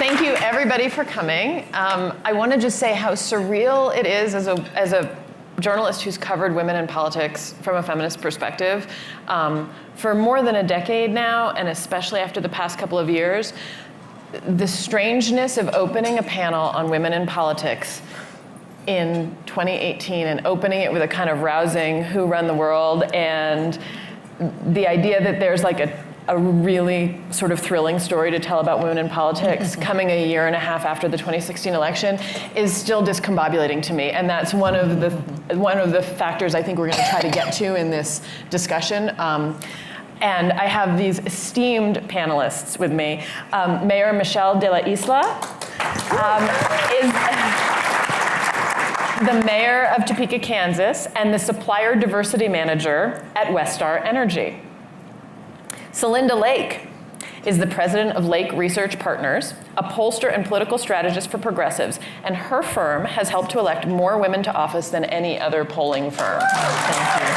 Thank you, everybody, for coming. I want to just say how surreal it is as a journalist who's covered women in politics from a feminist perspective for more than a decade now, and especially after the past couple of years. The strangeness of opening a panel on women in politics in 2018 and opening it with a kind of rousing who run the world, and the idea that there's like a really sort of thrilling story to tell about women in politics coming a year and a half after the 2016 election is still discombobulating to me, and that's one of the factors I think we're going to try to get to in this discussion. And I have these esteemed panelists with me. Mayor Michelle de la Isla is the mayor of Topeka, Kansas, and the supplier diversity manager at Westar Energy. Celinda Lake is the president of Lake Research Partners, a pollster and political strategist for progressives, and her firm has helped to elect more women to office than any other polling firm. Thank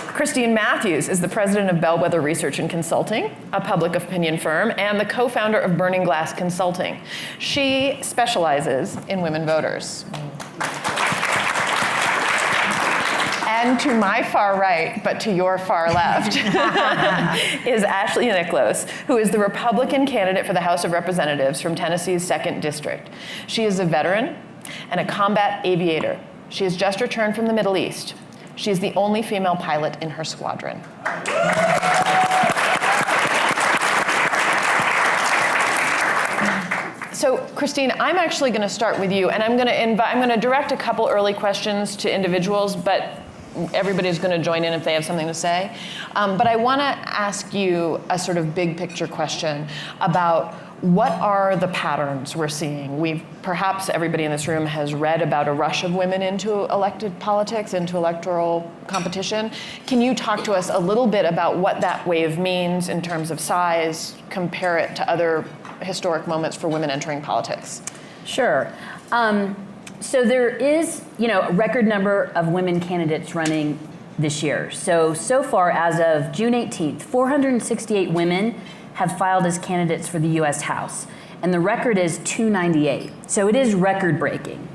you. Christine Matthews is the president of Bellwether Research and Consulting, a public opinion firm, and the co-founder of Burning Glass Consulting. She specializes in women voters. And to my far right, but to your far left, is Ashley Nickloes, who is the Republican candidate for the House of Representatives from Tennessee's 2nd District. She is a veteran and a combat aviator. She has just returned from the Middle East. She is the only female pilot in her squadron. So, Christine, I'm actually going to start with you, and I'm going to direct a couple early questions to individuals, but everybody's going to join in if they have something to say. But I want to ask you a sort of big picture question about what are the patterns we're seeing? Perhaps everybody in this room has read about a rush of women into elected politics, into electoral competition. Can you talk to us a little bit about what that wave means in terms of size, compare it to other historic moments for women entering politics? Sure. So there is, a record number of women candidates running this year. So far, as of June 18th, 468 women have filed as candidates for the U.S. House, and the record is 298. So it is record-breaking.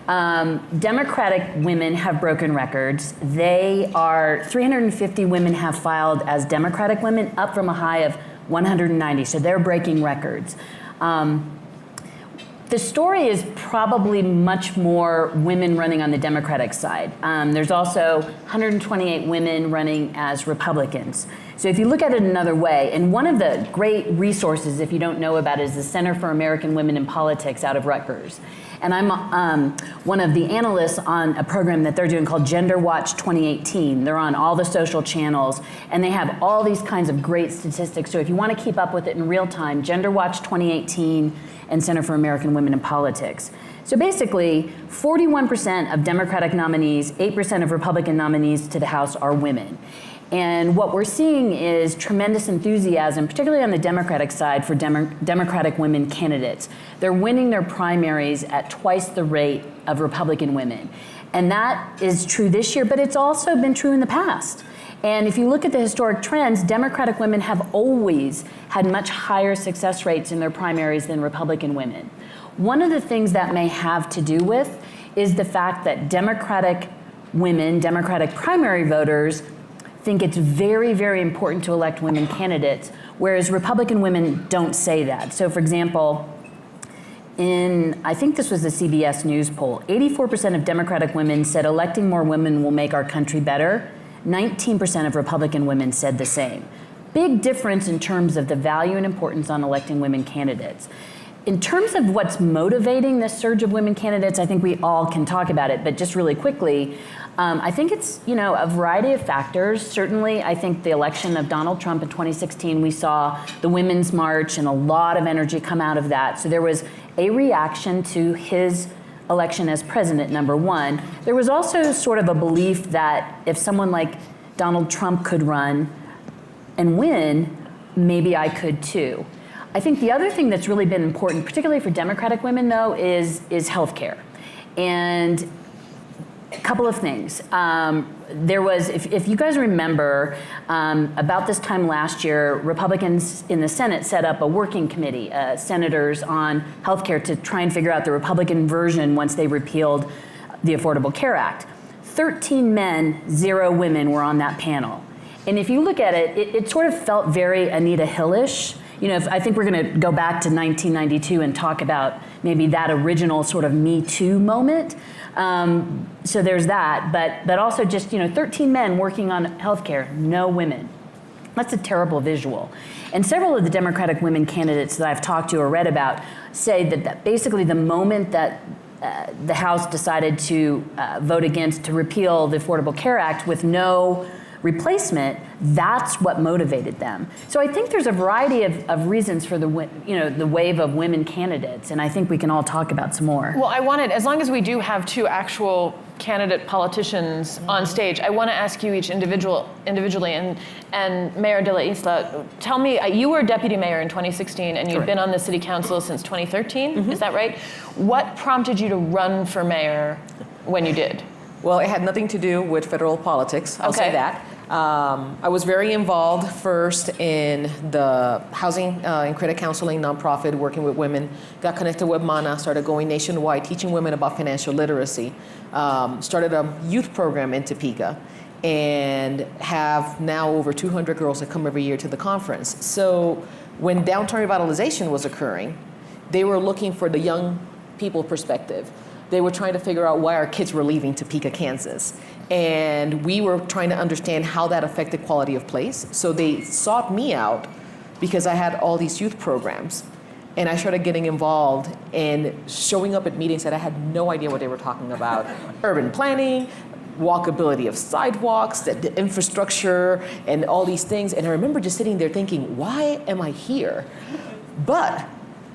Democratic women have broken records. 350 women have filed as Democratic women, up from a high of 190, so they're breaking records. The story is probably much more women running on the Democratic side. There's also 128 women running as Republicans. So if you look at it another way, and one of the great resources, if you don't know about it, is the Center for American Women in Politics out of Rutgers. And I'm one of the analysts on a program that they're doing called Gender Watch 2018. They're on all the social channels, and they have all these kinds of great statistics. So if you want to keep up with it in real time, Gender Watch 2018 and Center for American Women in Politics. So basically, 41% of Democratic nominees, 8% of Republican nominees to the House are women. And what we're seeing is tremendous enthusiasm, particularly on the Democratic side, for Democratic women candidates. They're winning their primaries at twice the rate of Republican women. And that is true this year, but it's also been true in the past. And if you look at the historic trends, Democratic women have always had much higher success rates in their primaries than Republican women. One of the things that may have to do with is the fact that Democratic women, Democratic primary voters, think it's very, very important to elect women candidates, whereas Republican women don't say that. So for example, I think this was the CBS News poll, 84% of Democratic women said electing more women will make our country better. 19% of Republican women said the same. Big difference in terms of the value and importance on electing women candidates. In terms of what's motivating this surge of women candidates, I think we all can talk about it, but just really quickly, I think it's a variety of factors. Certainly, I think the election of Donald Trump in 2016, we saw the Women's March and a lot of energy come out of that. So there was a reaction to his election as president, number one. There was also sort of a belief that if someone like Donald Trump could run and win, maybe I could too. I think the other thing that's really been important, particularly for Democratic women though, is healthcare. And a couple of things. There was, if you guys remember, about this time last year, Republicans in the Senate set up a working committee, senators on healthcare, to try and figure out the Republican version once they repealed the Affordable Care Act. 13 men, 0 women were on that panel. And if you look at it, it sort of felt very Anita Hill-ish. You know, I think we're going to go back to 1992 and talk about maybe that original sort of Me Too moment. So there's that, but also just, 13 men working on healthcare, no women. That's a terrible visual. And several of the Democratic women candidates that I've talked to or read about say that basically the moment that the House decided to vote against, to repeal the Affordable Care Act with no replacement, that's what motivated them. So I think there's a variety of reasons for the wave of women candidates, and I think we can all talk about some more. Well, as long as we do have 2 actual candidate politicians on stage, I want to ask you each individually, and Mayor de la Isla, tell me, you were deputy mayor in 2016, and you've been on the city council since 2013, is that right? What prompted you to run for mayor when you did? Well, it had nothing to do with federal politics, I'll say that. I was very involved first in the housing and credit counseling nonprofit, working with women, got connected with MANA, started going nationwide, teaching women about financial literacy, started a youth program in Topeka, and have now over 200 girls that come every year to the conference. So when downtown revitalization was occurring, they were looking for the young people perspective. They were trying to figure out why our kids were leaving Topeka, Kansas. And we were trying to understand how that affected quality of place. So they sought me out because I had all these youth programs. And I started getting involved and showing up at meetings that I had no idea what they were talking about. Urban planning, walkability of sidewalks, the infrastructure, and all these things. And I remember just sitting there thinking, why am I here? But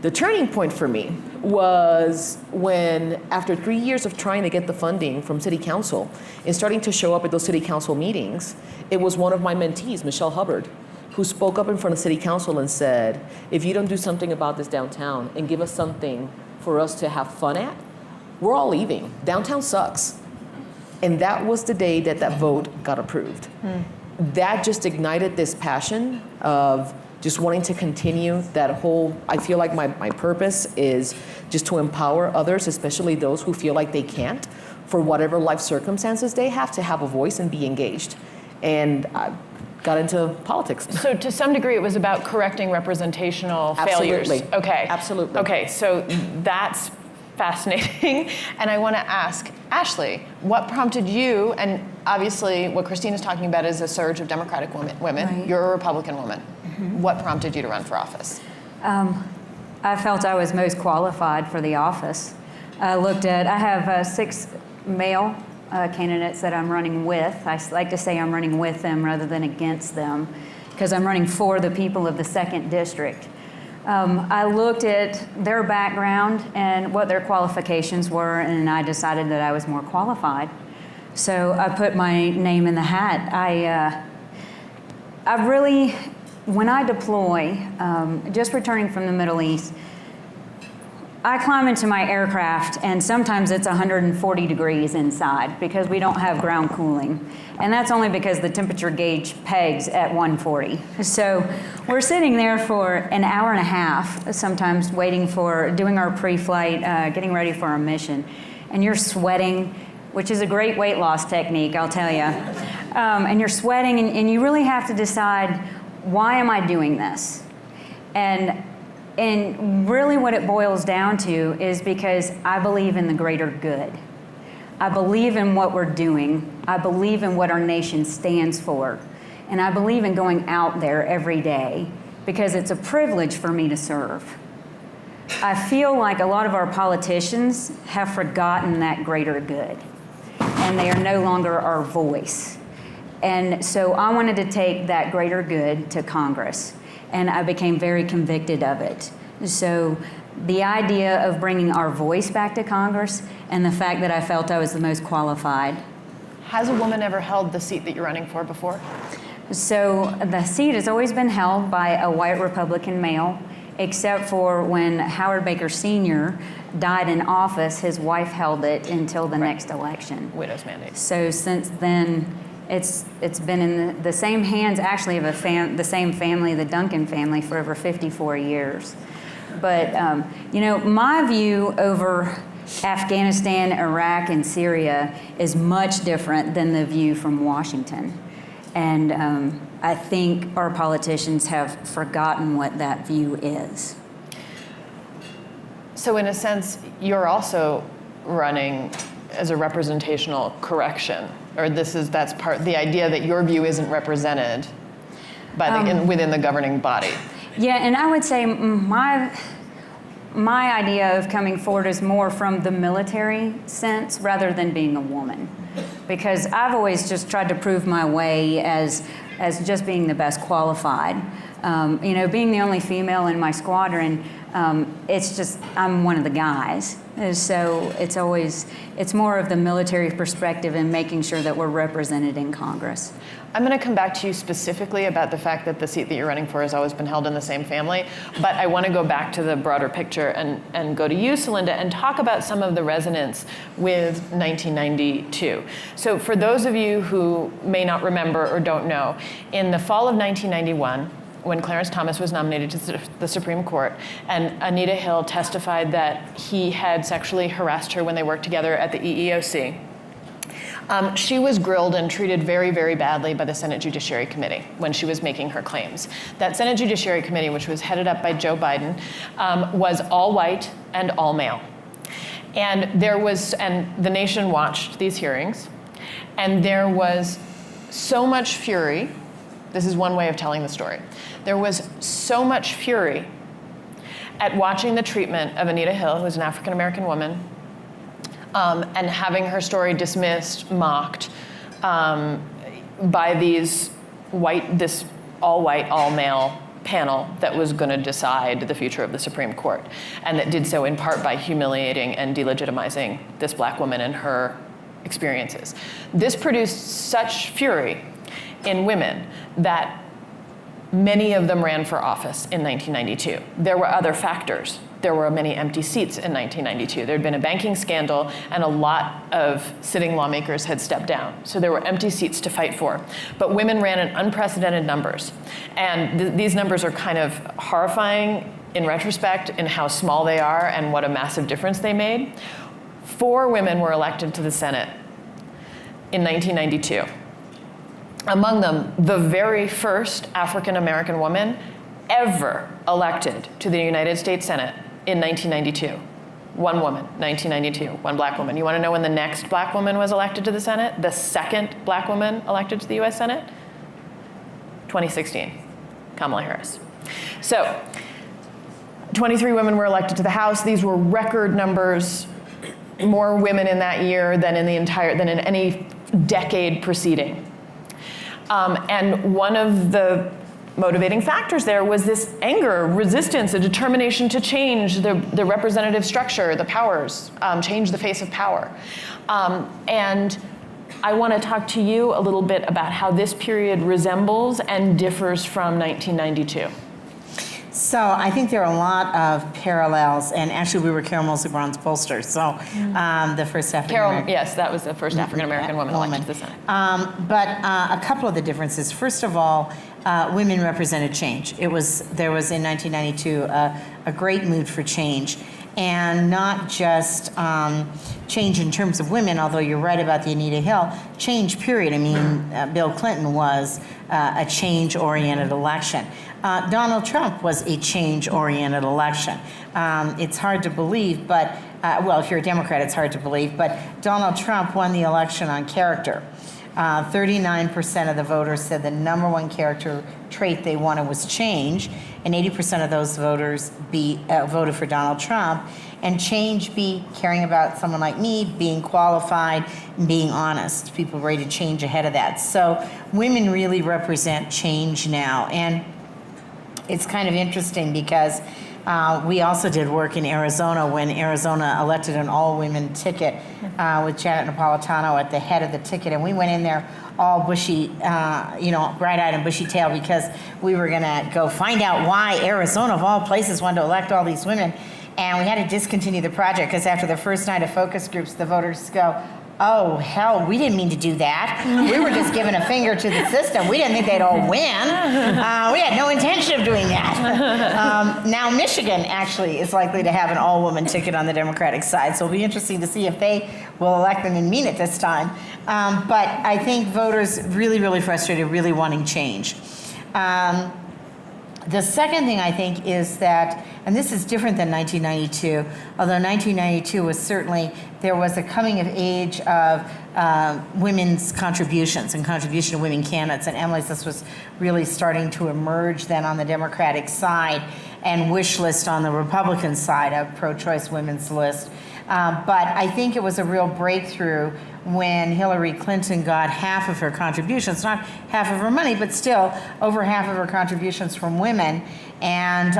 the turning point for me was when, after 3 years of trying to get the funding from City Council and starting to show up at those City Council meetings, it was one of my mentees, Michelle Hubbard, who spoke up in front of City Council and said, if you don't do something about this downtown and give us something for us to have fun at, we're all leaving. Downtown sucks. And that was the day that that vote got approved. That just ignited this passion of just wanting to continue that whole, I feel like my purpose is just to empower others, especially those who feel like they can't, for whatever life circumstances they have, to have a voice and be engaged. And I got into politics. So to some degree, it was about correcting representational failures. Absolutely. Okay. Absolutely. Okay, so that's fascinating. And I want to ask Ashley, what prompted you, and obviously what Christine is talking about is a surge of Democratic women. Right. You're a Republican woman. What prompted you to run for office? I felt I was most qualified for the office. I have 6 male candidates that I'm running with. I like to say I'm running with them rather than against them, because I'm running for the people of the 2nd District. I looked at their background and what their qualifications were, and I decided that I was more qualified. So I put my name in the hat. I really, when I deploy, just returning from the Middle East, I climb into my aircraft and sometimes it's 140 degrees inside because we don't have ground cooling. And that's only because the temperature gauge pegs at 140. So we're sitting there for an hour and a half, sometimes doing our pre-flight, getting ready for our mission. And you're sweating, which is a great weight loss technique, I'll tell you. And you're sweating and you really have to decide, why am I doing this? And really what it boils down to is because I believe in the greater good. I believe in what we're doing. I believe in what our nation stands for. And I believe in going out there every day because it's a privilege for me to serve. I feel like a lot of our politicians have forgotten that greater good, and they are no longer our voice. And so I wanted to take that greater good to Congress, and I became very convicted of it. So the idea of bringing our voice back to Congress and the fact that I felt I was the most qualified. Has a woman ever held the seat that you're running for before? So the seat has always been held by a white Republican male, except for when Howard Baker Sr. died in office, his wife held it until the next election. Widow's mandate. So since then, it's been in the same hands, actually, of the same family, the Duncan family, for over 54 years. But, my view over Afghanistan, Iraq, and Syria is much different than the view from Washington. And I think our politicians have forgotten what that view is. So in a sense, you're also running as a representational correction, or that's part, the idea that your view isn't represented by within the governing body. Yeah, and I would say my idea of coming forward is more from the military sense rather than being a woman. Because I've always just tried to prove my way as just being the best qualified. Being the only female in my squadron, it's just, I'm one of the guys. So it's more of the military perspective and making sure that we're represented in Congress. I'm going to come back to you specifically about the fact that the seat that you're running for has always been held in the same family, but I want to go back to the broader picture and go to you, Celinda, and talk about some of the resonance with 1992. So for those of you who may not remember or don't know, in the fall of 1991, when Clarence Thomas was nominated to the Supreme Court, and Anita Hill testified that he had sexually harassed her when they worked together at the EEOC, she was grilled and treated very, very badly by the Senate Judiciary Committee when she was making her claims. That Senate Judiciary Committee, which was headed up by Joe Biden, was all white and all male. And the nation watched these hearings, and there was so much fury. This is one way of telling the story. There was so much fury at watching the treatment of Anita Hill, who was an African-American woman, and having her story dismissed, mocked by this all-white, all-male panel that was going to decide the future of the Supreme Court, and that did so in part by humiliating and delegitimizing this black woman and her experiences. This produced such fury in women that many of them ran for office in 1992. There were other factors. There were many empty seats in 1992. There had been a banking scandal, and a lot of sitting lawmakers had stepped down. So there were empty seats to fight for. But women ran in unprecedented numbers. And these numbers are kind of horrifying in retrospect in how small they are and what a massive difference they made. 4 women were elected to the Senate in 1992. Among them, the very first African-American woman ever elected to the United States Senate in 1992. One woman, 1992, one black woman. You want to know when the next black woman was elected to the Senate? The second black woman elected to the US Senate? 2016, Kamala Harris. So, 23 women were elected to the House. These were record numbers, more women in that year than in any decade preceding. And one of the motivating factors there was this anger, resistance, a determination to change the representative structure, the powers, change the face of power. And I want to talk to you a little bit about how this period resembles and differs from 1992. So I think there are a lot of parallels, and actually we were Carol Moseley Brown's pollsters, so the first African-American. Yes, that was the first African-American woman elected to the Senate. But a couple of the differences. First of all, women represented change. There was in 1992 a great mood for change, and not just change in terms of women, although you're right about the Anita Hill, change period. I mean, Bill Clinton was a change-oriented election. Donald Trump was a change-oriented election. It's hard to believe, but, if you're a Democrat, it's hard to believe, but Donald Trump won the election on character. 39% of the voters said the number one character trait they wanted was change, and 80% of those voters voted for Donald Trump. And change be caring about someone like me, being qualified, and being honest. People ready to change ahead of that. So women really represent change now. And it's kind of interesting because we also did work in Arizona when Arizona elected an all-women ticket with Janet Napolitano at the head of the ticket. And we went in there all bushy, bright-eyed and bushy-tailed because we were going to go find out why Arizona, of all places, wanted to elect all these women. and we had to discontinue the project because after the first night of focus groups, the voters go, oh, hell, we didn't mean to do that. We were just giving a finger to the system. We didn't think they'd all win. We had no intention of doing that. Now Michigan actually is likely to have an all-woman ticket on the Democratic side, so it'll be interesting to see if they will elect them and mean it this time. But I think voters really, really frustrated, really wanting change. The second thing I think is that, and this is different than 1992, although 1992 was certainly, there was a coming of age of women's contributions and contribution to women candidates, and Emily's this was really starting to emerge then on the Democratic side, and wish list on the Republican side, a pro-choice women's list. But I think it was a real breakthrough when Hillary Clinton got half of her contributions, not half of her money, but still over half of her contributions from women. And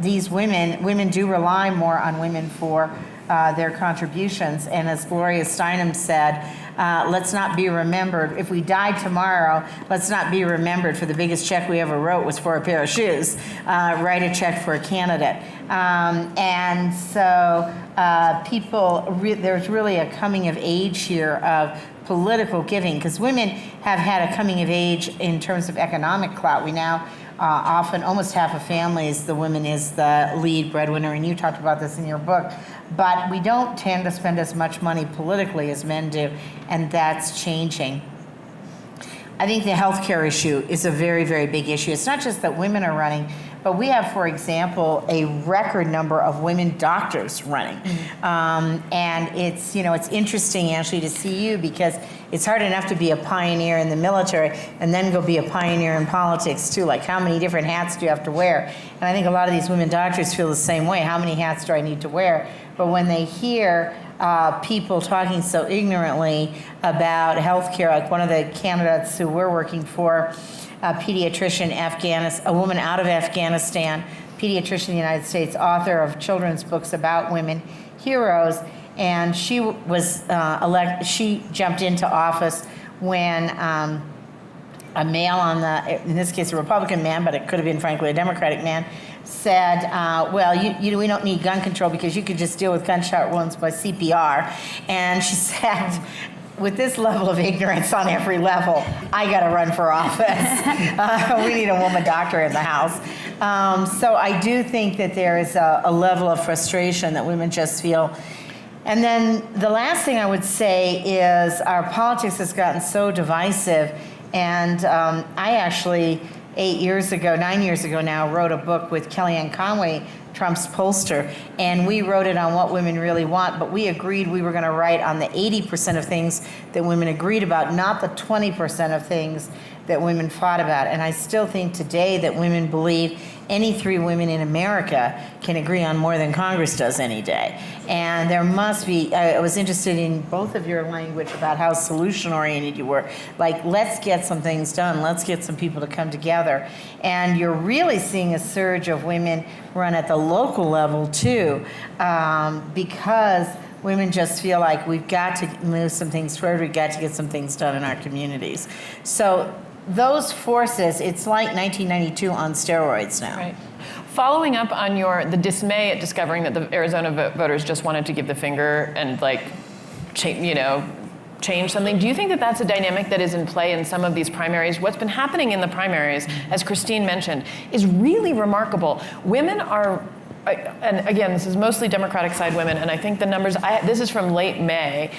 these women do rely more on women for their contributions. And as Gloria Steinem said, let's not be remembered, if we died tomorrow, let's not be remembered for the biggest check we ever wrote was for a pair of shoes. Write a check for a candidate. And so there's really a coming of age here of political giving, because women have had a coming of age in terms of economic clout. We now often, almost half of families, the woman is the lead breadwinner, and you talked about this in your book. But we don't tend to spend as much money politically as men do, and that's changing. I think the healthcare issue is a very, very big issue. It's not just that women are running, but we have, for example, a record number of women doctors running. And it's interesting actually to see you, because it's hard enough to be a pioneer in the military and then go be a pioneer in politics too. Like, how many different hats do you have to wear? And I think a lot of these women doctors feel the same way. How many hats do I need to wear? But when they hear people talking so ignorantly about healthcare, like one of the candidates who we're working for, a pediatrician, a woman out of Afghanistan, pediatrician in the United States, author of children's books about women heroes, and she was she jumped into office when a male in this case a Republican man, but it could have been frankly a Democratic man, said, well, we don't need gun control because you could just deal with gunshot wounds by CPR. And she said, with this level of ignorance on every level, I got to run for office. We need a woman doctor in the house. So I do think that there is a level of frustration that women just feel. And then the last thing I would say is our politics has gotten so divisive. And I actually, 9 years ago now, wrote a book with Kellyanne Conway, Trump's pollster, and we wrote it on what women really want, but we agreed we were going to write on the 80% of things that women agreed about, not the 20% of things that women fought about. And I still think today that women believe any 3 women in America can agree on more than Congress does any day. And there must be, I was interested in both of your language about how solution-oriented you were. Like, let's get some things done. Let's get some people to come together. And you're really seeing a surge of women run at the local level, too, because women just feel like we've got to move some things forward. We've got to get some things done in our communities. So those forces, it's like 1992 on steroids now. Right. Following up on the dismay at discovering that the Arizona voters just wanted to give the finger and change something, do you think that that's a dynamic that is in play in some of these primaries? What's been happening in the primaries, as Christine mentioned, is really remarkable. Women are, and again, this is mostly Democratic side women, and I think the numbers, this is from late May,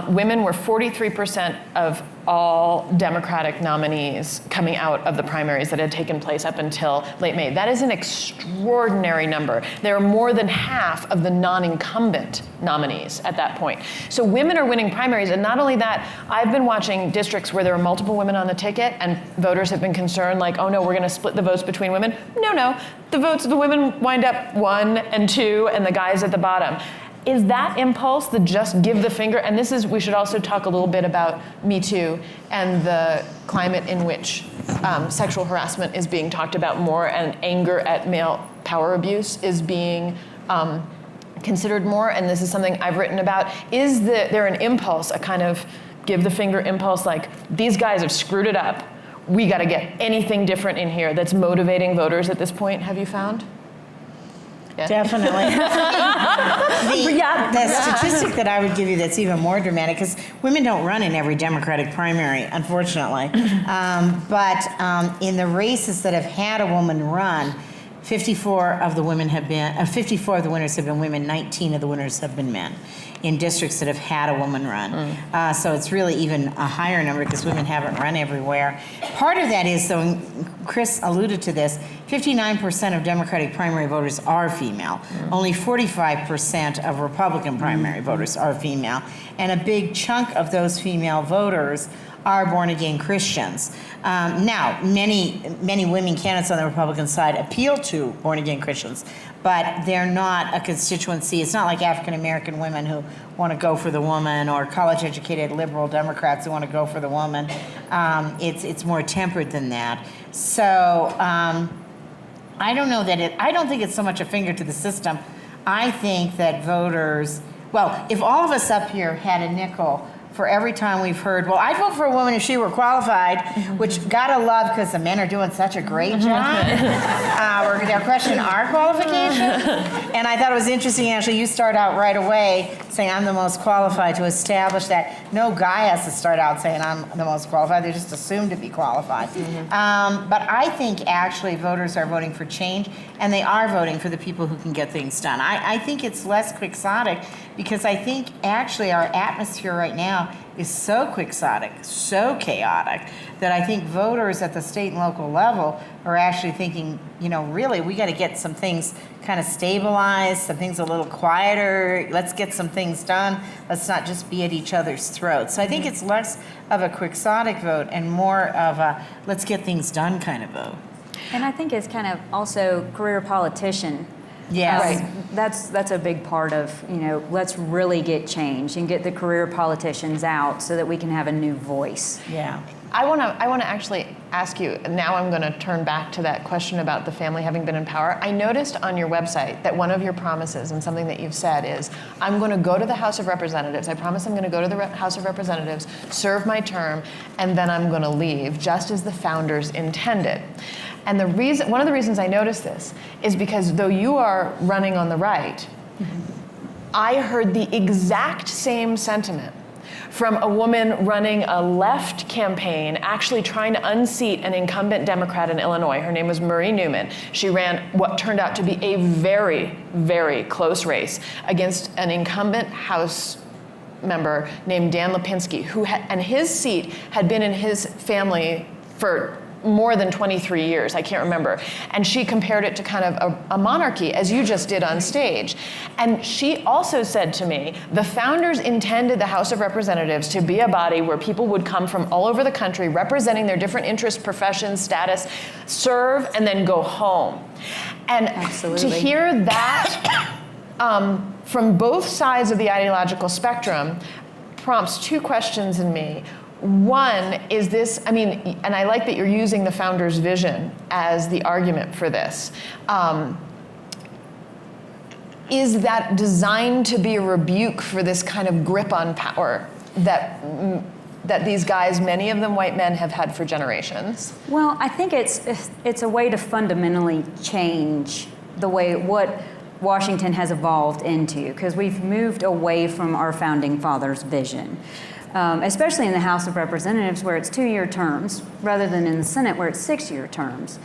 women were 43% of all Democratic nominees coming out of the primaries that had taken place up until late May. That is an extraordinary number. There are more than half of the non-incumbent nominees at that point. So women are winning primaries, and not only that, I've been watching districts where there are multiple women on the ticket, and voters have been concerned, like, oh no, we're gonna split the votes between women. No, the women wind up 1 and 2, and the guys at the bottom. Is that impulse, the just give the finger, and we should also talk a little bit about Me Too and the climate in which sexual harassment is being talked about more, and anger at male power abuse is being considered more, and this is something I've written about. Is there an impulse, a kind of give the finger impulse, like, these guys have screwed it up, we gotta get anything different in here, that's motivating voters at this point, have you found? Definitely. The statistic that I would give you that's even more dramatic, because women don't run in every Democratic primary, unfortunately. But in the races that have had a woman run, 54 of the winners have been women, 19 of the winners have been men in districts that have had a woman run. So it's really even a higher number because women haven't run everywhere. Part of that is, though, and Chris alluded to this, 59% of Democratic primary voters are female. Only 45% of Republican primary voters are female. And a big chunk of those female voters are born-again Christians. Now, many women candidates on the Republican side appeal to born-again Christians, but they're not a constituency. It's not like African-American women who want to go for the woman, or college-educated liberal Democrats who want to go for the woman. It's more tempered than that. So I don't think it's so much a finger to the system. I think that voters, well, if all of us up here had a nickel for every time we've heard, well, I'd vote for a woman if she were qualified, which gotta love, because the men are doing such a great job. They're questioning our qualifications. And I thought it was interesting, actually, you start out right away saying I'm the most qualified, to establish that no guy has to start out saying I'm the most qualified. They're just assumed to be qualified. But I think actually voters are voting for change, and they are voting for the people who can get things done. I think it's less quixotic, because I think actually our atmosphere right now is so quixotic, so chaotic, that I think voters at the state and local level are actually thinking, really, we got to get some things kind of stabilized, some things a little quieter. Let's get some things done. Let's not just be at each other's throats. So I think it's less of a quixotic vote and more of a let's get things done kind of vote. And I think it's kind of also career politician. Yes. That's a big part of, let's really get change and get the career politicians out so that we can have a new voice. Yeah. I want to actually ask you, now I'm going to turn back to that question about the family having been in power. I noticed on your website that one of your promises, and something that you've said, is I'm going to go to the House of Representatives. I promise I'm going to go to the House of Representatives, serve my term, and then I'm going to leave, just as the founders intended. And one of the reasons I noticed this is because though you are running on the right, I heard the exact same sentiment from a woman running a left campaign, actually trying to unseat an incumbent Democrat in Illinois. Her name was Marie Newman. She ran what turned out to be a very, very close race against an incumbent House member named Dan Lipinski, and his seat had been in his family for more than 23 years, I can't remember. And she compared it to kind of a monarchy, as you just did on stage. And she also said to me, the founders intended the House of Representatives to be a body where people would come from all over the country, representing their different interests, professions, status, serve, and then go home. And Absolutely. To hear that from both sides of the ideological spectrum prompts two questions in me. One, is this, and I like that you're using the founder's vision as the argument for this. Is that designed to be a rebuke for this kind of grip on power that these guys, many of them white men, have had for generations? Well, I think it's a way to fundamentally change the way what Washington has evolved into, because we've moved away from our founding fathers' vision. Especially in the House of Representatives, where it's 2-year terms, rather than in the Senate, where it's 6-year terms.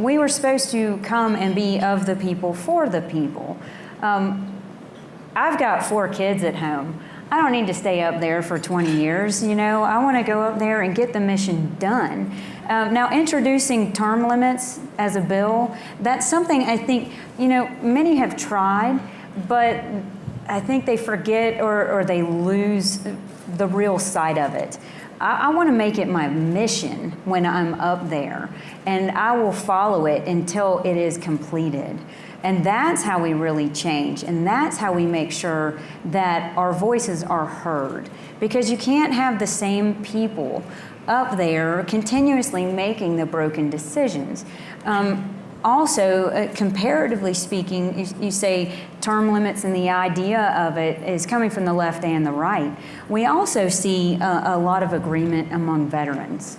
We were supposed to come and be of the people, for the people. I've got 4 kids at home. I don't need to stay up there for 20 years, I want to go up there and get the mission done. Now, introducing term limits as a bill, that's something I think, many have tried, but I think they forget or they lose the real side of it. I want to make it my mission when I'm up there, and I will follow it until it is completed. And that's how we really change, and that's how we make sure that our voices are heard. Because you can't have the same people up there continuously making the broken decisions. Also, comparatively speaking, you say term limits, and the idea of it is coming from the left and the right. We also see a lot of agreement among veterans.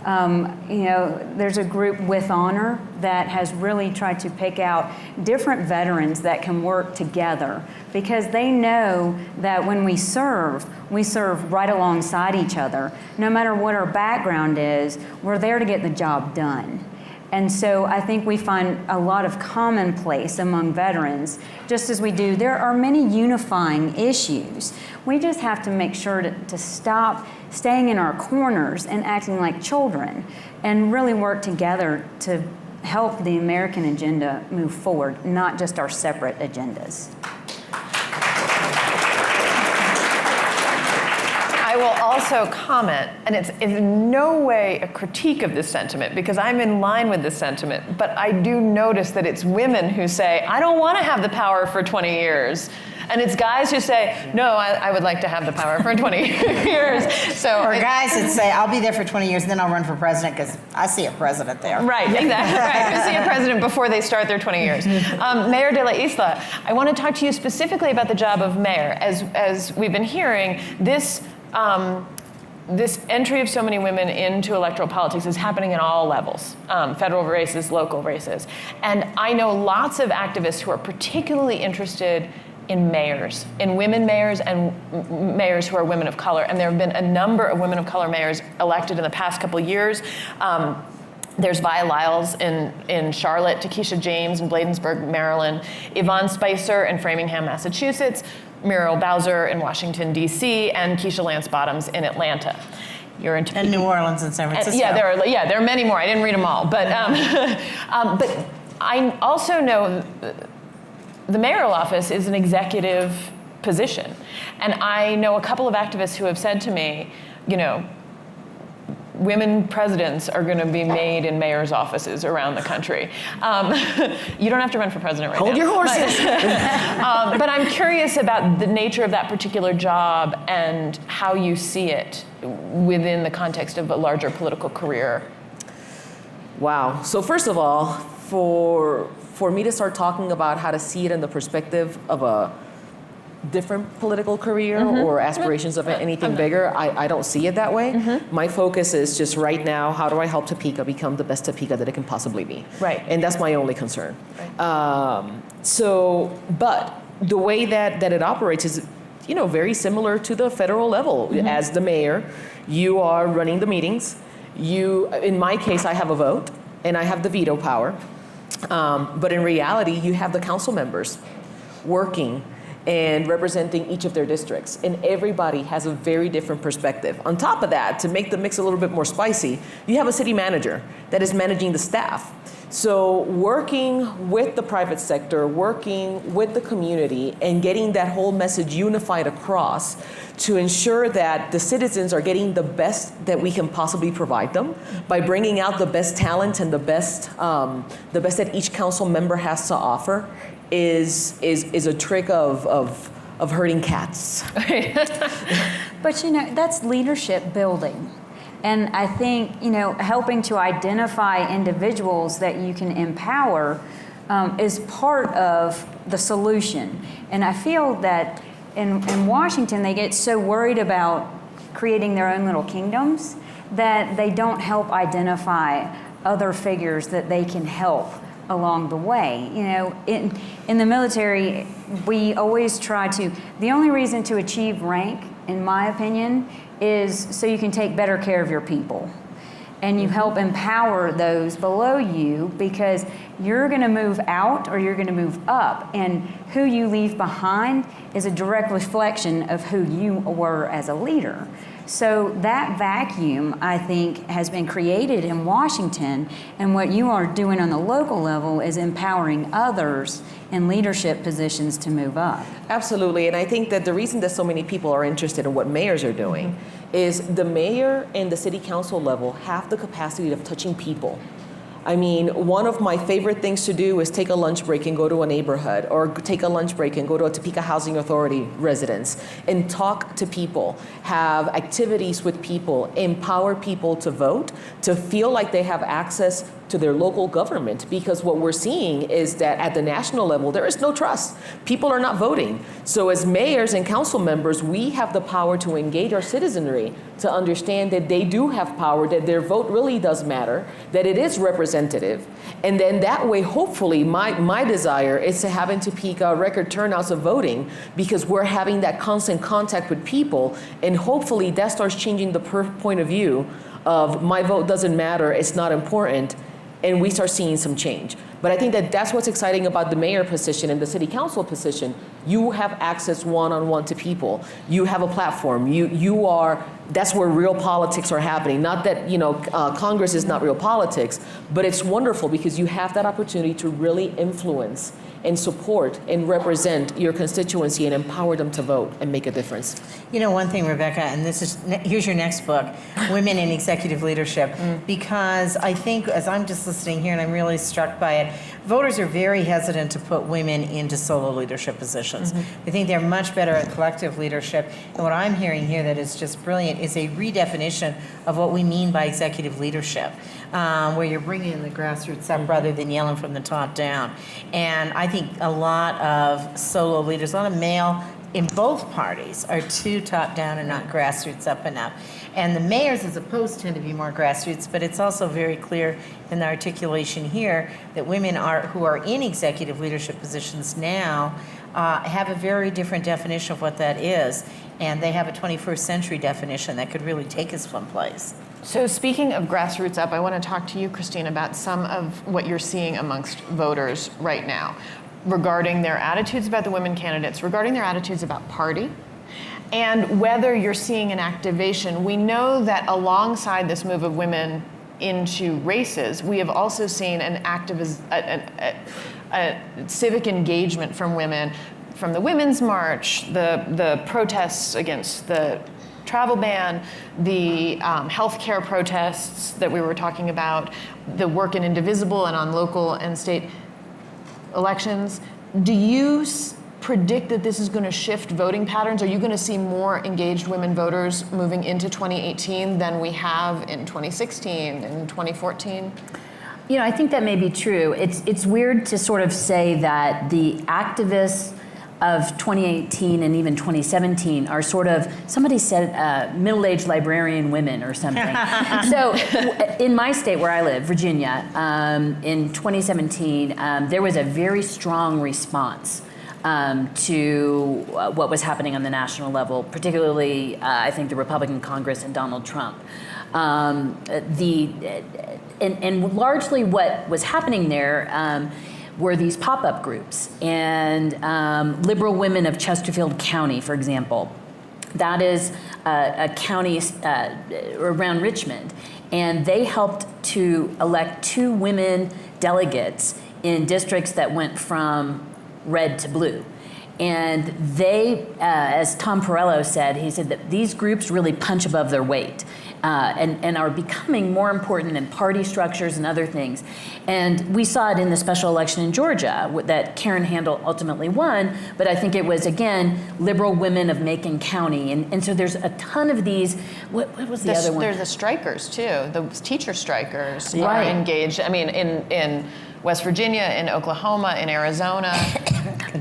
There's a group with Honor that has really tried to pick out different veterans that can work together, because they know that when we serve right alongside each other. No matter what our background is, we're there to get the job done. And so I think we find a lot of commonplace among veterans, just as we do. There are many unifying issues. We just have to make sure to stop staying in our corners and acting like children, and really work together to help the American agenda move forward, not just our separate agendas. I will also comment, and it's in no way a critique of this sentiment, because I'm in line with this sentiment, but I do notice that it's women who say, I don't want to have the power for 20 years. And it's guys who say, no, I would like to have the power for 20 years. So Or guys that say, I'll be there for 20 years, and then I'll run for president because I see a president there. Right, exactly. Right. To see a president before they start their 20 years. Mayor de la Isla, I want to talk to you specifically about the job of mayor. As we've been hearing, this entry of so many women into electoral politics is happening in all levels, federal races, local races. And I know lots of activists who are particularly interested in mayors, in women mayors and mayors who are women of color. And there have been a number of women of color mayors elected in the past couple of years. There's Vi Lyles in Charlotte, Takesha James in Bladensburg, Maryland, Yvonne Spicer in Framingham, Massachusetts, Muriel Bowser in Washington, D.C., and Keisha Lance Bottoms in Atlanta. You're into And New Orleans and San Francisco. Yeah, there are many more. I didn't read them all, but but I also know the mayoral office is an executive position, and I know a couple of activists who have said to me, women presidents are going to be made in mayor's offices around the country. You don't have to run for president right now. Hold your horses. But I'm curious about the nature of that particular job and how you see it within the context of a larger political career. Wow. So first of all, for me to start talking about how to see it in the perspective of a different political career or aspirations of anything bigger, I don't see it that way. My focus is just right now, how do I help Topeka become the best Topeka that it can possibly be? Right. And that's my only concern. Right. But the way that it operates is, very similar to the federal level. As the mayor, you are running the meetings. In my case, I have a vote and I have the veto power. But in reality, you have the council members working and representing each of their districts. And everybody has a very different perspective. On top of that, to make the mix a little bit more spicy, you have a city manager that is managing the staff. So working with the private sector, working with the community, and getting that whole message unified across to ensure that the citizens are getting the best that we can possibly provide them by bringing out the best talent and the best that each council member has to offer is a trick of herding cats. But that's leadership building. And I think, helping to identify individuals that you can empower is part of the solution. And I feel that in Washington, they get so worried about creating their own little kingdoms that they don't help identify other figures that they can help along the way. In the military, we always try to, the only reason to achieve rank, in my opinion, is so you can take better care of your people. And you help empower those below you, because you're going to move out or you're going to move up. And who you leave behind is a direct reflection of who you were as a leader. So that vacuum, I think, has been created in Washington, and what you are doing on the local level is empowering others in leadership positions to move up. Absolutely, and I think that the reason that so many people are interested in what mayors are doing is the mayor and the city council level have the capacity of touching people. I mean, one of my favorite things to do is take a lunch break and go to a neighborhood, or take a lunch break and go to a Topeka Housing Authority residence and talk to people, have activities with people, empower people to vote, to feel like they have access to their local government, because what we're seeing is that at the national level, there is no trust. People are not voting. So as mayors and council members, we have the power to engage our citizenry to understand that they do have power, that their vote really does matter, that it is representative. And then that way, hopefully, my desire is to have into peak record turnouts of voting, because we're having that constant contact with people, and hopefully that starts changing the point of view of my vote doesn't matter, it's not important, and we start seeing some change. But I think that that's what's exciting about the mayor position and the city council position. You have access one-on-one to people. You have a platform. You are, that's where real politics are happening. Not that, Congress is not real politics, but it's wonderful because you have that opportunity to really influence and support and represent your constituency and empower them to vote and make a difference. One thing, Rebecca, and here's your next book, Women in Executive Leadership, because I think, as I'm just listening here and I'm really struck by it, voters are very hesitant to put women into solo leadership positions. They think they're much better at collective leadership. And what I'm hearing here that is just brilliant is a redefinition of what we mean by executive leadership, where you're bringing in the grassroots up rather than yelling from the top down. And I think a lot of solo leaders, a lot of male in both parties are too top down and not grassroots up enough. And the mayors as opposed tend to be more grassroots, but it's also very clear in the articulation here that women who are in executive leadership positions now have a very different definition of what that is. And they have a 21st century definition that could really take us someplace. So speaking of grassroots up, I want to talk to you, Christine, about some of what you're seeing amongst voters right now regarding their attitudes about the women candidates, regarding their attitudes about party, and whether you're seeing an activation. We know that alongside this move of women into races, we have also seen an a civic engagement from women, from the Women's March, the protests against the travel ban, the healthcare protests that we were talking about, the work in Indivisible and on local and state elections. Do you predict that this is going to shift voting patterns? Are you going to see more engaged women voters moving into 2018 than we have in 2016 and 2014? I think that may be true. It's weird to sort of say that the activists of 2018 and even 2017 are sort of, somebody said middle-aged librarian women or something. So in my state where I live, Virginia, in 2017, there was a very strong response to what was happening on the national level, particularly, I think, the Republican Congress and Donald Trump. And largely what was happening there were these pop-up groups, and Liberal Women of Chesterfield County, for example. That is a county around Richmond, and they helped to elect 2 women delegates in districts that went from red to blue. And they, as Tom Perello said, he said that these groups really punch above their weight and are becoming more important than party structures and other things. And we saw it in the special election in Georgia that Karen Handel ultimately won, but I think it was, again, Liberal Women of Macon County. And so there's a ton of these. What was the other one? There's the strikers, too. The teacher strikers Right. are engaged. I mean, in West Virginia, in Oklahoma, in Arizona.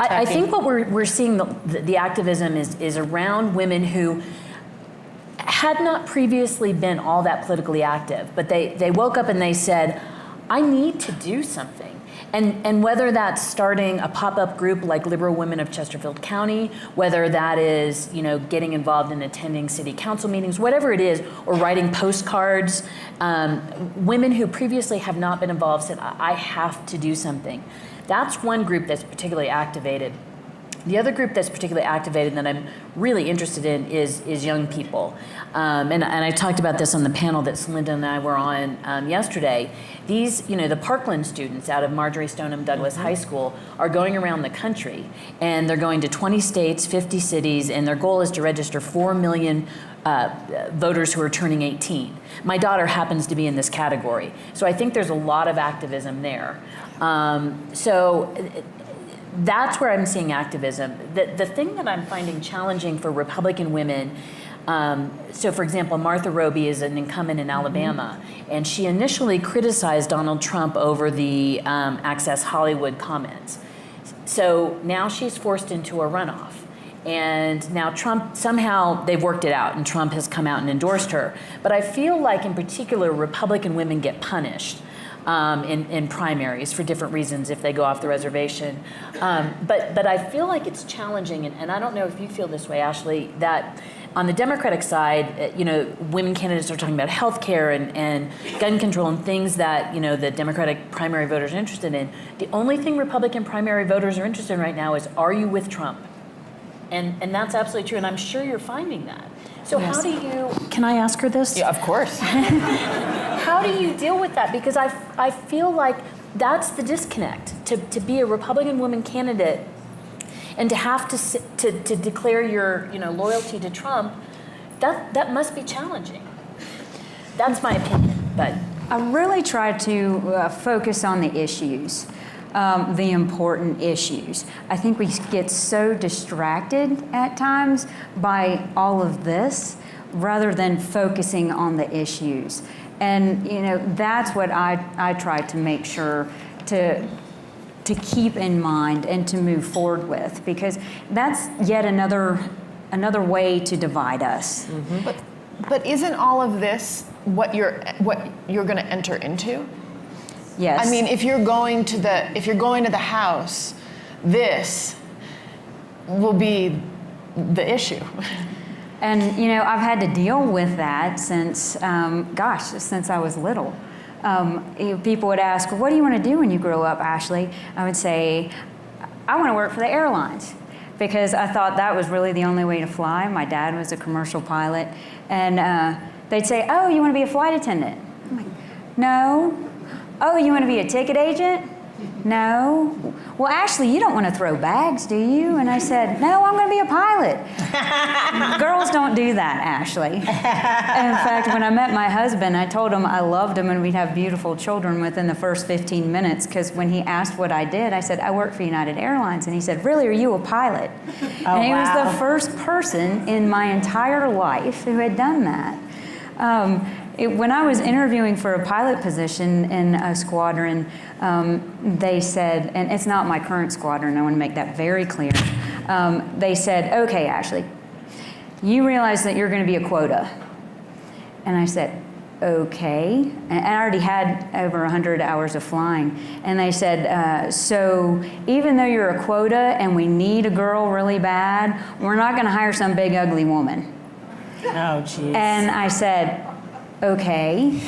I think what we're seeing, the activism is around women who had not previously been all that politically active, but they woke up and they said, I need to do something. And whether that's starting a pop-up group like Liberal Women of Chesterfield County, whether that is, getting involved in attending city council meetings, whatever it is, or writing postcards, women who previously have not been involved said, I have to do something. That's one group that's particularly activated. The other group that's particularly activated that I'm really interested in is young people. And I talked about this on the panel that Celinda and I were on yesterday. These, the Parkland students out of Marjorie Stoneham Douglas High School are going around the country, and they're going to 20 states, 50 cities, and their goal is to register 4 million voters who are turning 18. My daughter happens to be in this category. So I think there's a lot of activism there. That's where I'm seeing activism. The thing that I'm finding challenging for Republican women So, for example, Martha Roby is an incumbent in Alabama, and she initially criticized Donald Trump over the Access Hollywood comments. So now she's forced into a runoff. And now Trump, somehow they've worked it out, and Trump has come out and endorsed her. But I feel like, in particular, Republican women get punished in primaries for different reasons if they go off the reservation. But I feel like it's challenging, and I don't know if you feel this way, Ashley, that on the Democratic side, women candidates are talking about health care and gun control and things that, the Democratic primary voters are interested in. The only thing Republican primary voters are interested in right now is, are you with Trump? And that's absolutely true, and I'm sure you're finding that. So how do you, can I ask her this? Yeah, of course. How do you deal with that? Because I feel like that's the disconnect, to be a Republican woman candidate and to have to declare your loyalty to Trump, that must be challenging. That's my opinion, but. I really try to focus on the issues. The important issues. I think we get so distracted at times by all of this rather than focusing on the issues. And that's what I try to make sure to keep in mind and to move forward with, because that's yet another way to divide us. Mm-hmm. But isn't all of this what you're going to enter into? Yes. I mean, if you're going to the House, this will be the issue. And I've had to deal with that since I was little. People would ask, "What do you want to do when you grow up, Ashley?" I would say, "I want to work for the airlines," because I thought that was really the only way to fly. My dad was a commercial pilot, and they'd say, "Oh, you want to be a flight attendant?" I'm like, "No." "Oh, you want to be a ticket agent?" "No." "Well, Ashley, you don't want to throw bags, do you?" And I said, "No, I'm going to be a pilot." Girls don't do that, Ashley. In fact, when I met my husband, I told him I loved him and we'd have beautiful children within the first 15 minutes, because when he asked what I did, I said, "I work for United Airlines." And he said, "Really, are you a pilot?" And he was the first person in my entire life who had done that. When I was interviewing for a pilot position in a squadron, they said, and it's not my current squadron, I want to make that very clear. They said, "Okay, Ashley, you realize that you're going to be a quota." And I said, "Okay." And I already had over 100 hours of flying. And they said, "So even though you're a quota and we need a girl really bad, we're not going to hire some big ugly woman." Oh, geez. And I said, "Okay."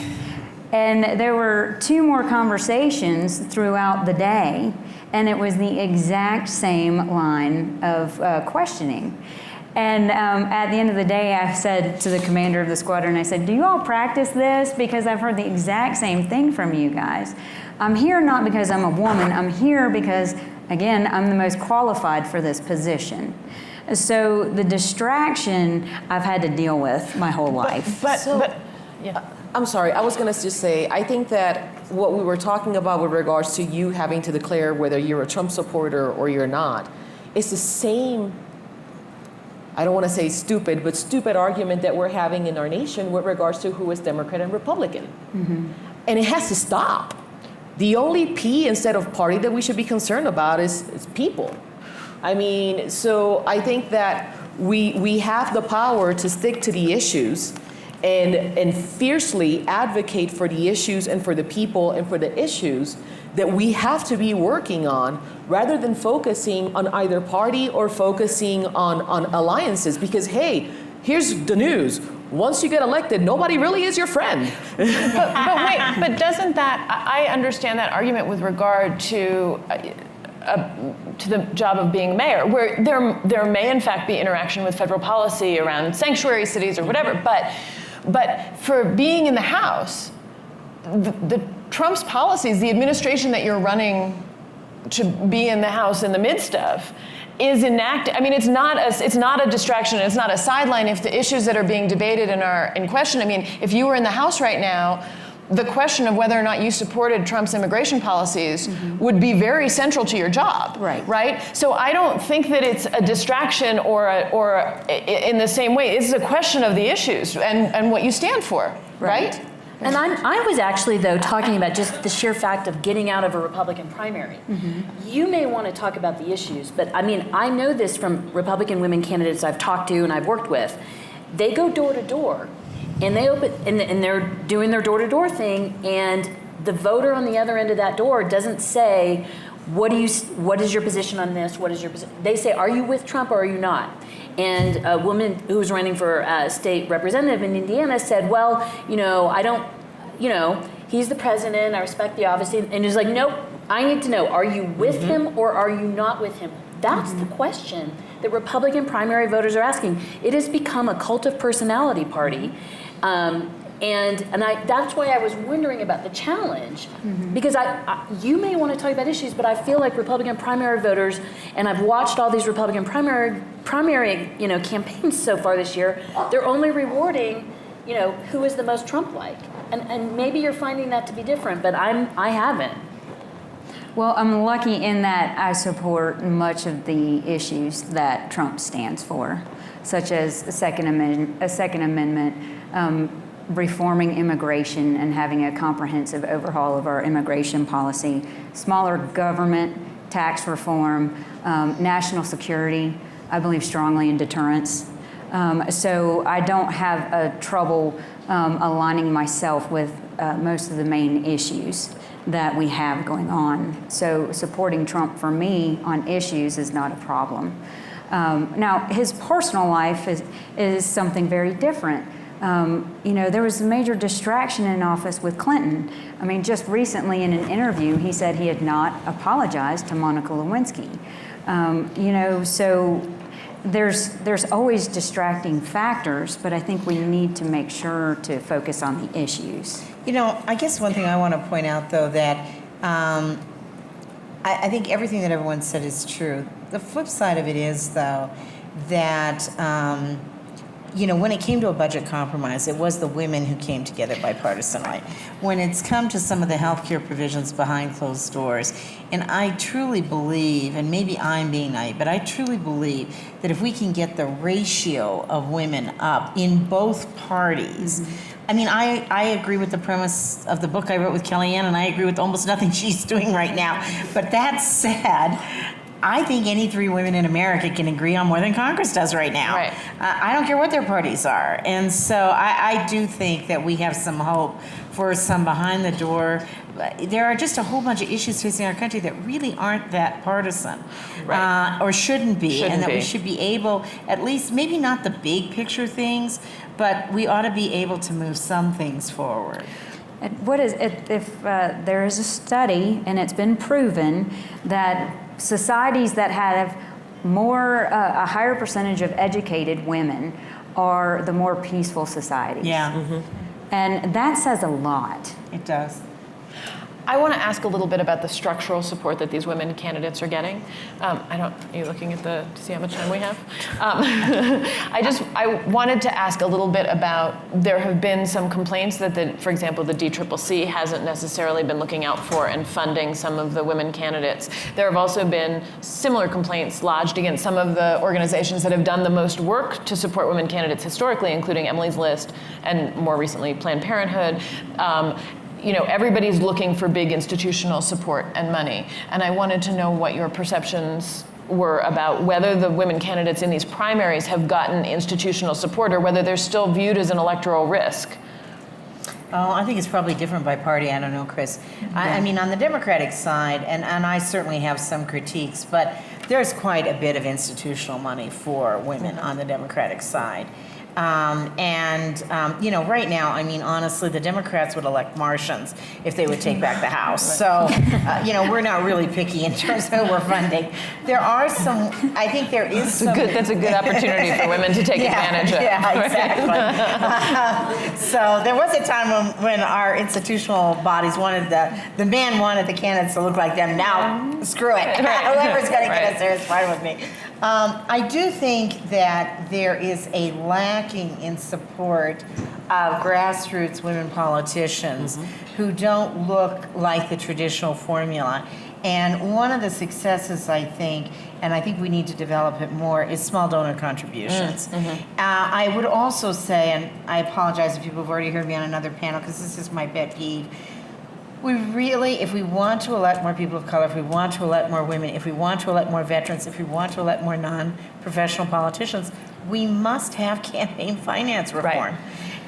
And there were 2 more conversations throughout the day, and it was the exact same line of questioning. And at the end of the day, I said to the commander of the squadron, I said, "Do you all practice this? Because I've heard the exact same thing from you guys. I'm here not because I'm a woman. I'm here because, again, I'm the most qualified for this position." So the distraction I've had to deal with my whole life. But yeah. I'm sorry, I was going to just say, I think that what we were talking about with regards to you having to declare whether you're a Trump supporter or you're not, it's the same, I don't want to say stupid, but stupid argument that we're having in our nation with regards to who is Democrat and Republican. Mm-hmm. And it has to stop. The only P instead of party that we should be concerned about is people. I mean, so I think that we have the power to stick to the issues and fiercely advocate for the issues and for the people and for the issues that we have to be working on, rather than focusing on either party or focusing on alliances. Because, hey, here's the news. Once you get elected, nobody really is your friend. but wait, but doesn't that, I understand that argument with regard to the job of being mayor, where there may in fact be interaction with federal policy around sanctuary cities or whatever, but for being in the House, the Trump's policies, the administration that you're running to be in the House in the midst of, is enacted. I mean, it's not a distraction. It's not a sideline. If the issues that are being debated and are in question, I mean, if you were in the House right now, the question of whether or not you supported Trump's immigration policies would be very central to your job. Right. Right? So I don't think that it's a distraction or in the same way. It's a question of the issues and what you stand for. Right? And I was actually, though, talking about just the sheer fact of getting out of a Republican primary. You may want to talk about the issues, but I mean, I know this from Republican women candidates I've talked to and I've worked with. They go door to door, and they open, and they're doing their door to door thing, and the voter on the other end of that door doesn't say, what is your position on this? What is your position? They say, are you with Trump or are you not? And a woman who was running for state representative in Indiana said, well, I don't, he's the president, I respect the office. And he's like, nope, I need to know, are you with him or are you not with him? That's the question that Republican primary voters are asking. It has become a cult of personality party. That's why I was wondering about the challenge, because you may want to talk about issues, but I feel like Republican primary voters, and I've watched all these Republican primary campaigns so far this year. They're only rewarding, who is the most Trump-like, and maybe you're finding that to be different, but I haven't. Well, I'm lucky in that I support much of the issues that Trump stands for, such as a Second Amendment, reforming immigration and having a comprehensive overhaul of our immigration policy, smaller government, tax reform, national security. I believe strongly in deterrence. So I don't have a trouble aligning myself with most of the main issues that we have going on. So supporting Trump for me on issues is not a problem. Now, his personal life is something very different. There was a major distraction in office with Clinton. I mean, just recently in an interview, he said he had not apologized to Monica Lewinsky. So there's always distracting factors, but I think we need to make sure to focus on the issues. I guess one thing I want to point out, though, that I think everything that everyone said is true. The flip side of it is, though, that when it came to a budget compromise, it was the women who came together bipartisanly. When it's come to some of the healthcare provisions behind closed doors, and I truly believe, and maybe I'm being naive, but I truly believe that if we can get the ratio of women up in both parties, I mean, I agree with the premise of the book I wrote with Kellyanne, and I agree with almost nothing she's doing right now. But that said, I think any three women in America can agree on more than Congress does right now. Right. I don't care what their parties are. And so I do think that we have some hope for some behind the door. There are just a whole bunch of issues facing our country that really aren't that partisan, Right. Or shouldn't be, Shouldn't and that be. we should be able, at least, maybe not the big picture things, but we ought to be able to move some things forward. What is if there is a study, and it's been proven that societies that have a higher percentage of educated women are the more peaceful societies. Yeah, And that says a lot. it does. I want to ask a little bit about the structural support that these women candidates are getting. Are you looking at to see how much time we have? I wanted to ask a little bit about, there have been some complaints that, for example, the DCCC hasn't necessarily been looking out for and funding some of the women candidates. There have also been similar complaints lodged against some of the organizations that have done the most work to support women candidates historically, including Emily's List and more recently Planned Parenthood. Everybody's looking for big institutional support and money. And I wanted to know what your perceptions were about whether the women candidates in these primaries have gotten institutional support or whether they're still viewed as an electoral risk. Oh, I think it's probably different by party. I don't know, Chris. I mean, on the Democratic side, and I certainly have some critiques, but there's quite a bit of institutional money for women on the Democratic side. Right now, I mean, honestly, the Democrats would elect Martians if they would take back the House. So, we're not really picky in terms of who we're funding. There are some, I think there is some. That's a good opportunity for women to take advantage of. Yeah, exactly. So there was a time when our institutional bodies wanted the men wanted the candidates to look like them. Now, screw it. Whoever's going to get us there is fine with me. I do think that there is a lacking in support of grassroots women politicians who don't look like the traditional formula. And one of the successes, I think, and I think we need to develop it more, is small donor contributions. I would also say, and I apologize if people have already heard me on another panel, because this is my pet peeve, we really, if we want to elect more people of color, if we want to elect more women, if we want to elect more veterans, if we want to elect more non-professional politicians, we must have campaign finance reform. Right.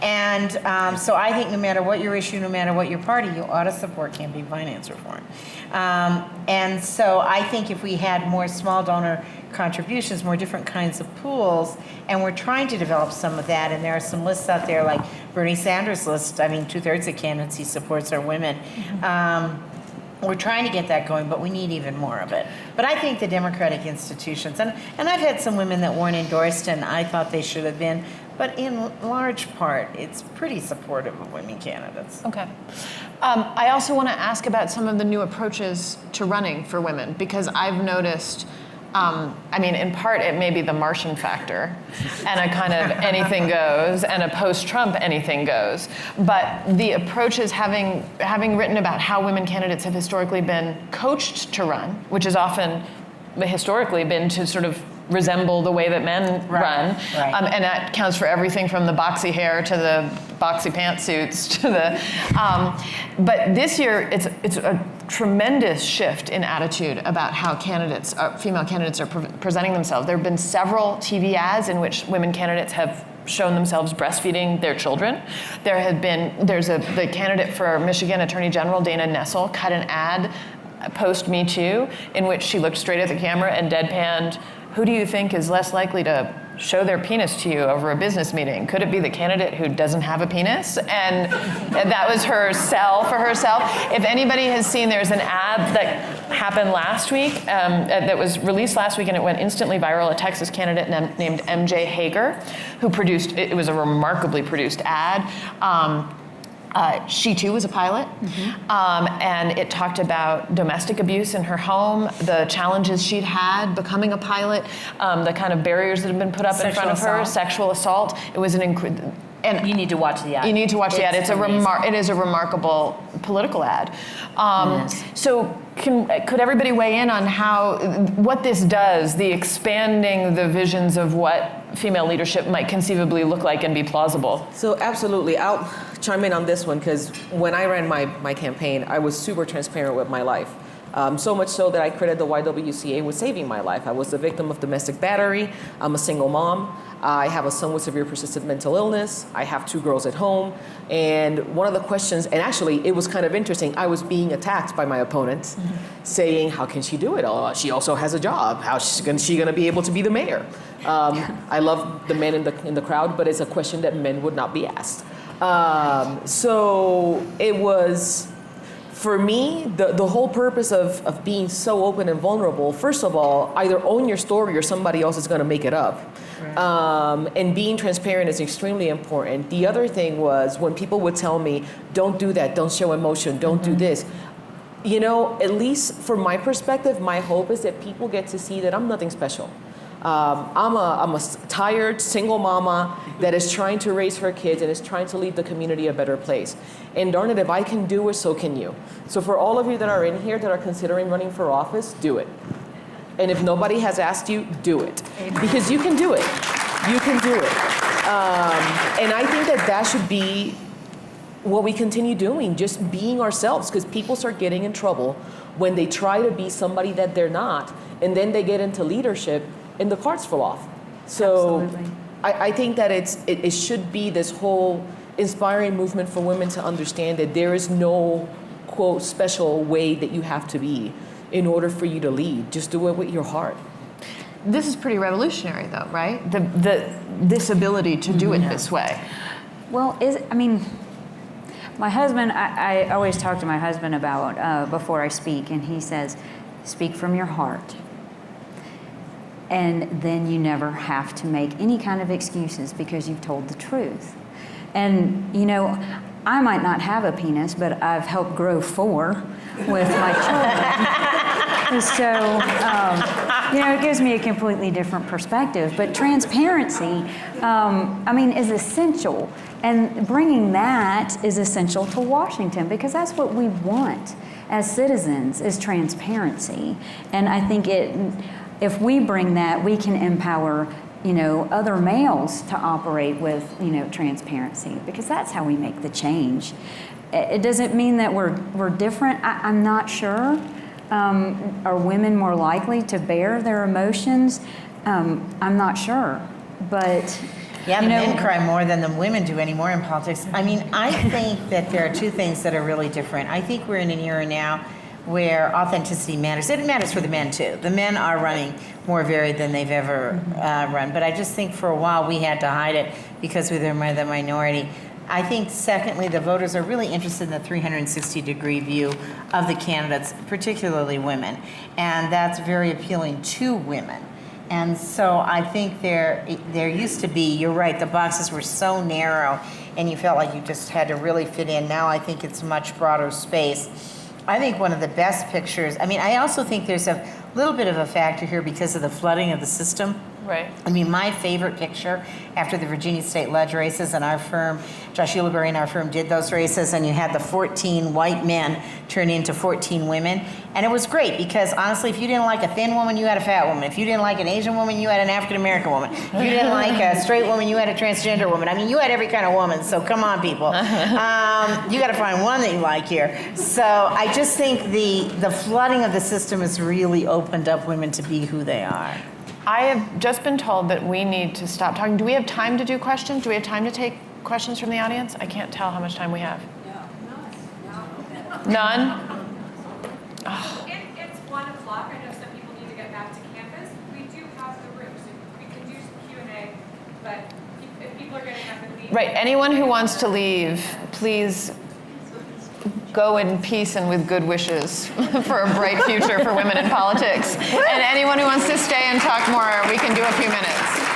And so I think no matter what your issue, no matter what your party, you ought to support campaign finance reform. And so I think if we had more small donor contributions, more different kinds of pools, and we're trying to develop some of that, and there are some lists out there like Bernie Sanders' list, I mean, 2/3 of candidates he supports are women. We're trying to get that going, but we need even more of it. But I think the democratic institutions, and I've had some women that weren't endorsed and I thought they should have been, but in large part, it's pretty supportive of women candidates. Okay. I also want to ask about some of the new approaches to running for women, because I've noticed, I mean, in part, it may be the Martian factor and a kind of anything goes, and a post-Trump anything goes. But the approaches, having written about how women candidates have historically been coached to run, which has often historically been to sort of resemble the way that men run. Right. And that counts for everything from the boxy hair to the boxy pantsuits to the, but this year it's a tremendous shift in attitude about how candidates, female candidates are presenting themselves. There have been several TV ads in which women candidates have shown themselves breastfeeding their children. The candidate for Michigan Attorney General, Dana Nessel, cut an ad post Me Too in which she looked straight at the camera and deadpanned, "Who do you think is less likely to show their penis to you over a business meeting? Could it be the candidate who doesn't have a penis?" And that was her sell for herself. If anybody has seen, there's an ad that happened last week, that was released last week, and it went instantly viral. A Texas candidate named MJ Hager, who produced, it was a remarkably produced ad. She too was a pilot, and it talked about domestic abuse in her home, the challenges she'd had becoming a pilot, the kind of barriers that have been put up in front of her, sexual assault. It was and You need to watch the ad. You need to watch the ad. It is a remarkable political ad. Yes. So could everybody weigh in on what this does, the expanding the visions of what female leadership might conceivably look like and be plausible? So absolutely, I'll chime in on this one, because when I ran my campaign, I was super transparent with my life. So much so that I credit the YWCA with saving my life. I was the victim of domestic battery. I'm a single mom. I have a son with severe persistent mental illness. I have 2 girls at home. And one of the questions, and actually it was kind of interesting, I was being attacked by my opponents, saying, how can she do it? Oh, she also has a job. How is she going to be able to be the mayor? I love the men in the crowd, but it's a question that men would not be asked. So it was, for me, the whole purpose of being so open and vulnerable, first of all, either own your story or somebody else is going to make it up. Right. And being transparent is extremely important. The other thing was when people would tell me, don't do that, don't show emotion, don't do this. You know, at least from my perspective, my hope is that people get to see that I'm nothing special. I'm a tired single mama that is trying to raise her kids and is trying to leave the community a better place. And darn it, if I can do it, so can you. So for all of you that are in here that are considering running for office, do it. And if nobody has asked you, do it. Because you can do it. You can do it. And I think that should be what we continue doing, just being ourselves, because people start getting in trouble when they try to be somebody that they're not, and then they get into leadership and the cards fall off. So I think that it should be this whole inspiring movement for women to understand that there is no, quote, special way that you have to be in order for you to lead. Just do it with your heart. This is pretty revolutionary, though, right? This ability to do it this way. Well, my husband, I always talk to my husband about before I speak, and he says, speak from your heart. And then you never have to make any kind of excuses because you've told the truth. And, you know, I might not have a penis, but I've helped grow 4 with my children. So, you know, it gives me a completely different perspective. But transparency, is essential. And bringing that is essential to Washington because that's what we want as citizens is transparency. And I think if we bring that, we can empower other males to operate with transparency because that's how we make the change. It doesn't mean that we're different. I'm not sure. Are women more likely to bear their emotions? I'm not sure, but. Yeah, the men cry more than the women do anymore in politics. I mean, I think that there are two things that are really different. I think we're in an era now where authenticity matters. It matters for the men too. The men are running more varied than they've ever run. But I just think for a while we had to hide it because we were the minority. I think secondly, the voters are really interested in the 360-degree view of the candidates, particularly women. And that's very appealing to women. And so I think there used to be, you're right, the boxes were so narrow and you felt like you just had to really fit in. Now I think it's much broader space. I think one of the best pictures, I also think there's a little bit of a factor here because of the flooding of the system. Right. My favorite picture after the Virginia State Ledge races and our firm, Josh Uliberry and our firm did those races, and you had the 14 white men turn into 14 women. And it was great because honestly, if you didn't like a thin woman, you had a fat woman. If you didn't like an Asian woman, you had an African American woman. If you didn't like a straight woman, you had a transgender woman. You had every kind of woman, so come on, people. You got to find one that you like here. So I just think the flooding of the system has really opened up women to be who they are. I have just been told that we need to stop talking. Do we have time to do questions? Do we have time to take questions from the audience? I can't tell how much time we have. No. None? Oh. It's 1 o'clock. I know some people need to get back to campus. We do have the room, so we can do some Q&A, but if people are getting up and leave. Right, anyone who wants to leave, please go in peace and with good wishes for a bright future for women in politics. And anyone who wants to stay and talk more, we can do a few minutes.